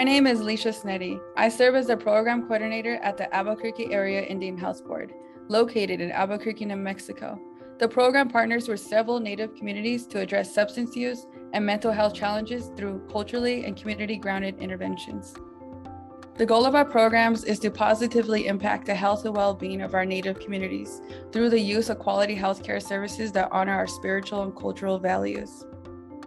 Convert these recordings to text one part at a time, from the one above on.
My name is Elisha Sneddy. I serve as the program coordinator at the Albuquerque Area Indian Health Board, located in Albuquerque, New Mexico. The program partners with several Native communities to address substance use and mental health challenges through culturally and community-grounded interventions. The goal of our programs is to positively impact the health and well-being of our Native communities through the use of quality healthcare services that honor our spiritual and cultural values.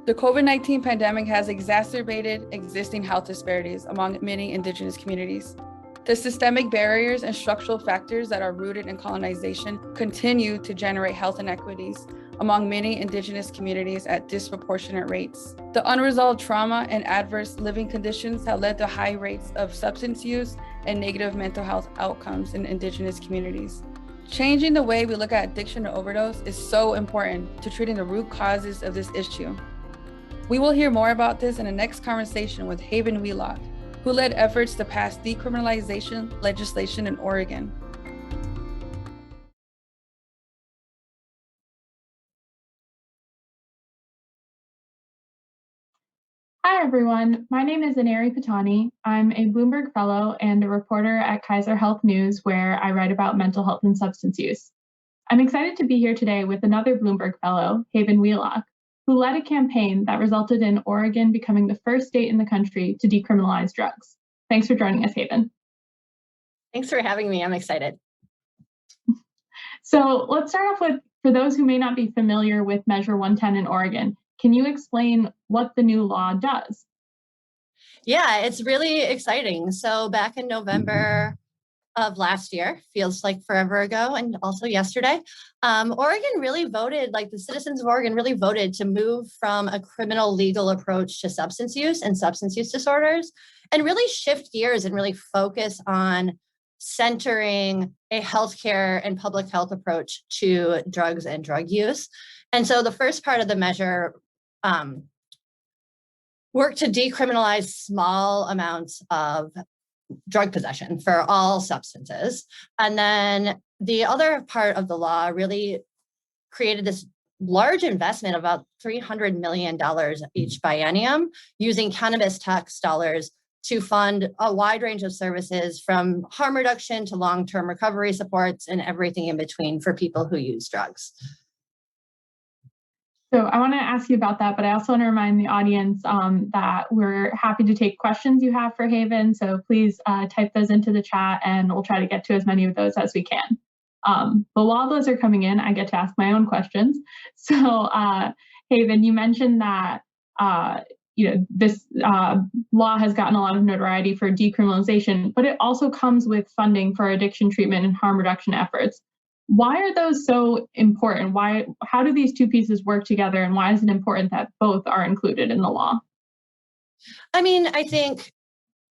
The COVID-19 pandemic has exacerbated existing health disparities among many Indigenous communities. The systemic barriers and structural factors that are rooted in colonization continue to generate health inequities among many Indigenous communities at disproportionate rates. The unresolved trauma and adverse living conditions have led to high rates of substance use and negative mental health outcomes in Indigenous communities. Changing the way we look at addiction or overdose is so important to treating the root causes of this issue. We will hear more about this in the next conversation with Haven Wheelock, who led efforts to pass decriminalization legislation in Oregon. Hi, everyone. My name is Aneri Pattani. I'm a Bloomberg Fellow and a reporter at Kaiser Health News, where I write about mental health and substance use. I'm excited to be here today with another Bloomberg Fellow, Haven Wheelock, who led a campaign that resulted in Oregon becoming the first state in the country to decriminalize drugs. Thanks for joining us, Haven. Thanks for having me. I'm excited. So let's start off with, for those who may not be familiar with Measure 110 in Oregon, can you explain what the new law does? Yeah, it's really exciting. So back in November of last year, feels like forever ago, and also yesterday, Oregon really voted, like the citizens of Oregon really voted to move from a criminal legal approach to substance use and substance use disorders, and really shift gears and really focus on centering a healthcare and public health approach to drugs and drug use. And so the first part of the measure worked to decriminalize small amounts of drug possession for all substances. And then the other part of the law really created this large investment, about $300 million each biennium, using cannabis tax dollars to fund a wide range of services, from harm reduction to long-term recovery supports and everything in between for people who use drugs. So I want to ask you about that, but I also want to remind the audience that we're happy to take questions you have for Haven. So please type those into the chat and we'll try to get to as many of those as we can. But while those are coming in, I get to ask my own questions. So Haven, you mentioned that this law has gotten a lot of notoriety for decriminalization, but it also comes with funding for addiction treatment and harm reduction efforts. Why are those so important? How do these two pieces work together, and why is it important that both are included in the law? I mean, I think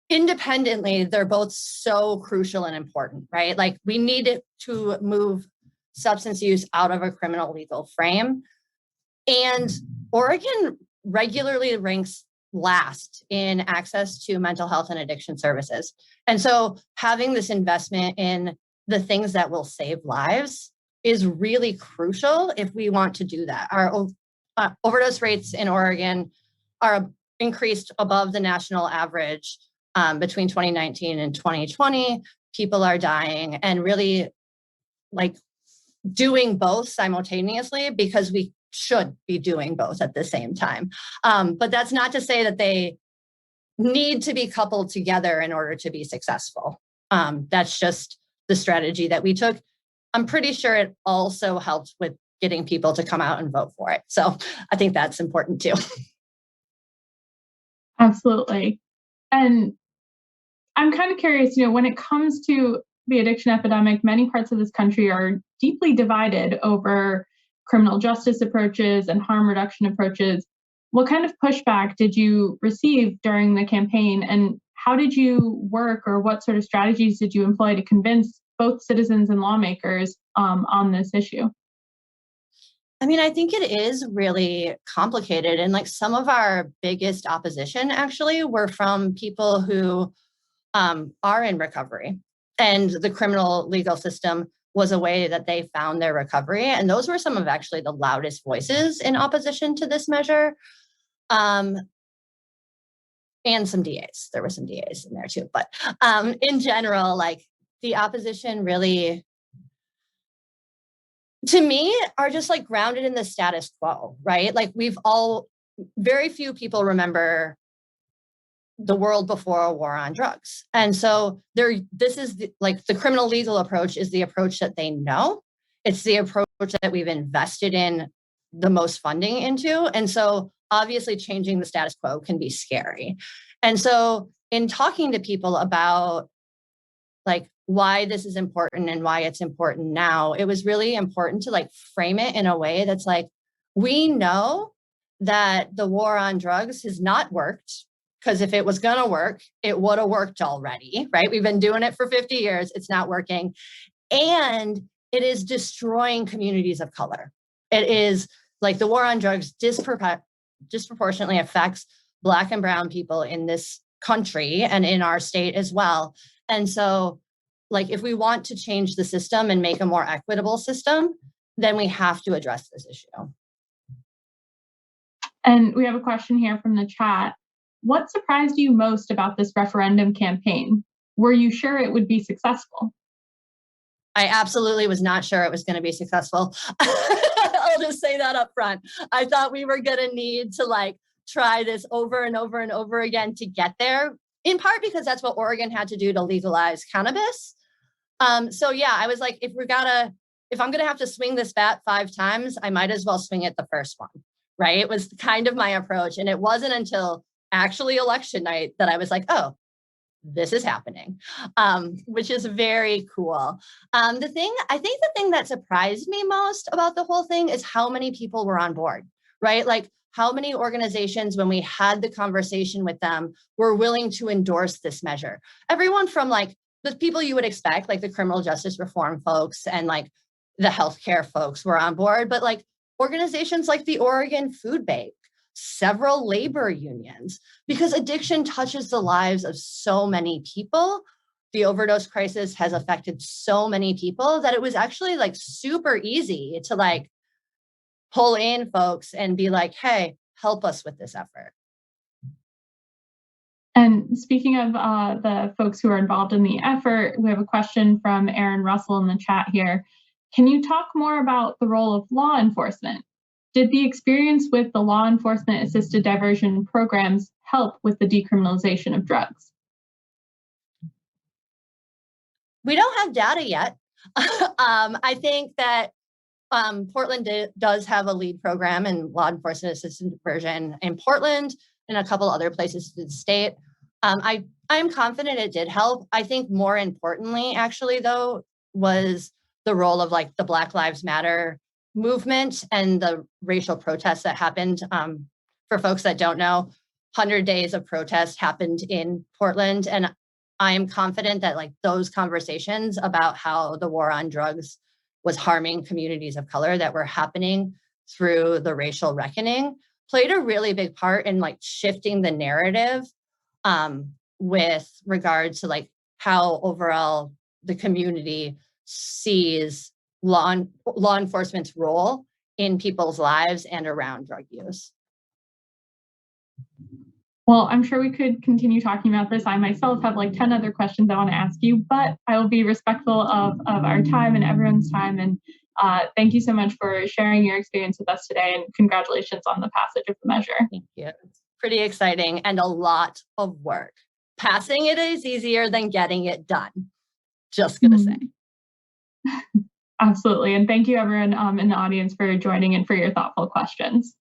independently, they're both so crucial and important, right? Like, we need to move substance use out of a criminal legal frame. And Oregon regularly ranks last in access to mental health and addiction services. And so having this investment in the things that will save lives is really crucial if we want to do that. Our overdose rates in Oregon are increased above the national average between 2019 and 2020. People are dying, and really like doing both simultaneously, because we should be doing both at the same time. But that's not to say that they need to be coupled together in order to be successful. That's just the strategy that we took. I'm pretty sure it also helped with getting people to come out and vote for it. So I think that's important too. Absolutely. And I'm kind of curious, when it comes to the addiction epidemic, many parts of this country are deeply divided over criminal justice approaches and harm reduction approaches. What kind of pushback did you receive during the campaign, and how did you work, or what sort of strategies did you employ to convince both citizens and lawmakers on this issue? I mean, I think it is really complicated. And like, some of our biggest opposition actually were from people who are in recovery, and the criminal legal system was a way that they found their recovery. And those were some of actually the loudest voices in opposition to this measure. And and some DAs. There were some DAs in there too. But in general, like the opposition really, to me, are just like grounded in the status quo, right? Like very few people remember the world before a war on drugs. And so this is the criminal legal approach is the approach that they know. It's the approach that we've invested in the most funding into. And so obviously changing the status quo can be scary. And so in talking to people about like why this is important and why it's important now, it was really important to like frame it in a way that's like, we know that the war on drugs has not worked. Because if it was going to work, it would have worked already, right? We've been doing it for 50 years. It's not working. And it is destroying communities of color. It is like the war on drugs disproportionately affects Black and brown people in this country and in our state as well. And so like if we want to change the system and make a more equitable system, then we have to address this issue. And we have a question here from the chat. What surprised you most about this referendum campaign? Were you sure it would be successful? I absolutely was not sure it was going to be successful. I'll just say that up front. I thought we were going to need to like try this over and over and over again to get there, in part because that's what Oregon had to do to legalize cannabis. So yeah, I was like, if I'm going to have to swing this bat 5 times, I might as well swing it the first one, right? It was kind of my approach. And it wasn't until actually election night that I was like, oh, this is happening, which is very cool. I think the thing that surprised me most about the whole thing is how many people were on board, right? Like how many organizations, when we had the conversation with them, were willing to endorse this measure. Everyone from like the people you would expect, like the criminal justice reform folks and like the healthcare folks were on board, but like organizations like the Oregon Food Bank, several labor unions, because addiction touches the lives of so many people. The overdose crisis has affected so many people that it was actually like super easy to like pull in folks and be like, hey, help us with this effort. And speaking of the folks who are involved in the effort, we have a question from Aaron Russell in the chat here. Can you talk more about the role of law enforcement? Did the experience with the law enforcement assisted diversion programs help with the decriminalization of drugs? We don't have data yet. I think that Portland does have a lead program in law enforcement assisted diversion in Portland and a couple other places in the state. I'm confident it did help. I think more importantly, actually, though, was the role of like the Black Lives Matter movement and the racial protests that happened. For folks that don't know, 100 days of protest happened in Portland. And I am confident that like those conversations about how the war on drugs was harming communities of color that were happening through the racial reckoning played a really big part in like shifting the narrative with regard to like how overall the community sees law enforcement's role in people's lives and around drug use. Well, I'm sure we could continue talking about this. I myself have like 10 other questions I want to ask you, but I will be respectful of our time and everyone's time. And thank you so much for sharing your experience with us today, and congratulations on the passage of the measure. Thank you. It's pretty exciting and a lot of work. Passing it is easier than getting it done. Just gonna say. Absolutely. And thank you everyone in the audience for joining and for your thoughtful questions.